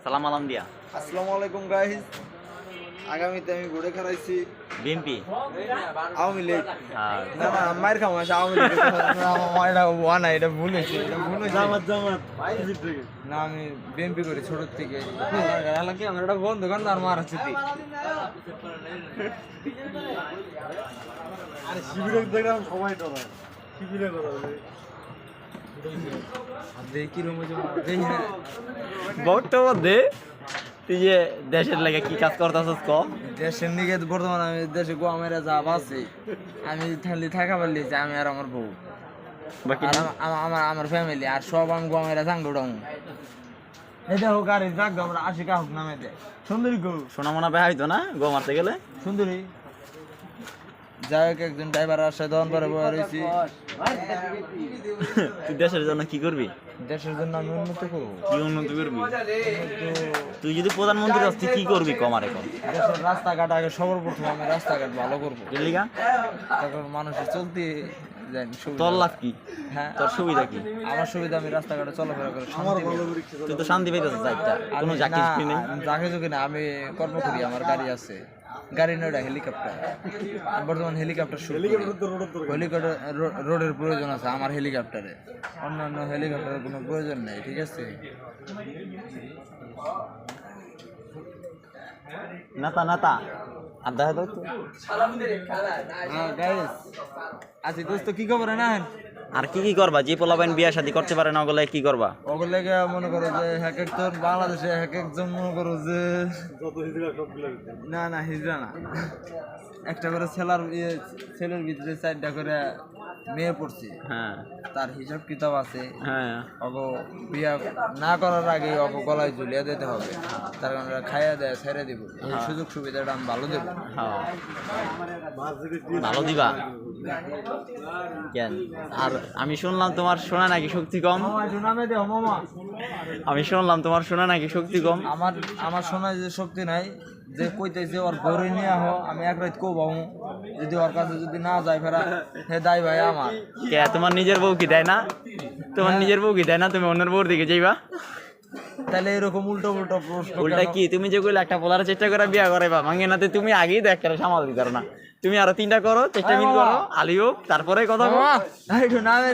সালাম আলাম দিয়া। আসসালামু আলাইকুম গাইস। আগামীতে আমি ভোটে খারাইছি বিএনপি আওয়ামী লীগ। আর না না মায়ের খাওয়া আছে আওয়ামী লীগ। এটা ওয়া না, এটা ভুল হয়েছে, এটা ভুল হয়েছে। না আমি বিএনপি করি ছোট থেকে। কি আমার একটা বন্ধু দোকানদার মারা ছুটি। আরে শিবিরে দেখলাম সবাই ডরায় শিবিরে কথা দেখি রুমে দেখি না ভোটটা মধ্যে তুই যে দেশের লাগে কি কাজ করতেছিস ক? দেশের দিকে বর্তমানে আমি দেশে গোয়া মেরে যা আছে আমি খালি থাকা পারলি যে আমি আর আমার বউ বাকি আর আমার আমার ফ্যামিলি আর সব আমি গোয়া মেরে যাঙ্গ উঠাম। এই দেখো গাড়ি যাক আমরা আশিকা হোক নামে দে সুন্দরী গো সোনা মোনা বেহা হইতো না গো মারতে গেলে? সুন্দরী যাই হোক একজন ড্রাইভার আসে দহন করে বয়ে রয়েছি। তুই দেশের জন্য কি করবি? দেশের জন্য আমি উন্নত করবো। কি উন্নতি করবি? তুই যদি প্রধানমন্ত্রী হস তুই কি করবি কমারে কম? দেশের রাস্তাঘাট আগে সর্বপ্রথম আমি রাস্তাঘাট ভালো করবো, গেলিগা তারপর মানুষের চলতে জানি তোর লাভ কি? হ্যাঁ তোর সুবিধা কি? আমার সুবিধা আমি রাস্তাঘাটে চলাফেরা করে শান্তি পাই। তুই তো শান্তি পাইতেছিস যাইতা কোনো আমি চাকরি না, নেই। আমি যাকে যোগে না আমি কর্ম করি, আমার গাড়ি আছে, গাড়ি নয়টা হেলিকপ্টার। আমি বর্তমান হেলিকপ্টার শুট করি। হেলিকপ্টার রোডের প্রয়োজন আছে আমার হেলিকপ্টারে, অন্যান্য হেলিকপ্টারের কোনো প্রয়োজন নেই। ঠিক আছে নাতা নাতা আর দেখা দাও তো। হ্যাঁ গাইস আছি দোস্ত, কি খবর না? আর কি কি করবা? যে পোলাপাইন বিয়া শাদী করতে পারে না ওগুলাই কি করবা? ওগুলোকে মনে করো যে এক একজন বাংলাদেশে এক একজন মনে করো যে যত হিজড়া সবগুলো না না হিজড়া না, একটা করে ছেলের ভিতরে 4টা করে মেয়ে পড়ছে, হ্যাঁ তার হিসাব কিতাব আছে। হ্যাঁ অগো বিয়া না করার আগে অগো গলায় ঝুলিয়ে দিতে হবে, তার কারণে খাইয়া দেয় ছেড়ে দিব। এই সুযোগ সুবিধাটা আমি ভালো দেবো। হ্যাঁ ভালো দিবা কেন? আর আমি শুনলাম তোমার শোনা নাকি শক্তি কম। নামে দেও মামা। আমি শুনলাম তোমার শোনা নাকি শক্তি কম। আমার আমার শোনায় যে শক্তি নাই, যে কইতেছে ওর গড়ে নিয়ে আহ আমি এক রাত কো বাবু, যদি ওর কাছে যদি না যায় ফেরা হে দাই ভাই আমার। কে তোমার নিজের বউ কি দেয় না? তোমার নিজের বউ কি দেয় না? তুমি অন্যের বউর দিকে যাইবা? তাহলে এরকম উল্টো উল্টো প্রশ্ন উল্টা কি? তুমি যে কইলে একটা পোলার চেষ্টা করে বিয়া করাইবা ভাঙে নাতে, তুমি আগেই তো একটা সামাল দিতে পারো না। তুমি আরো 3টা করো, চেষ্টা মিল করো, আলিও তারপরে কথা বলো। একটু নামে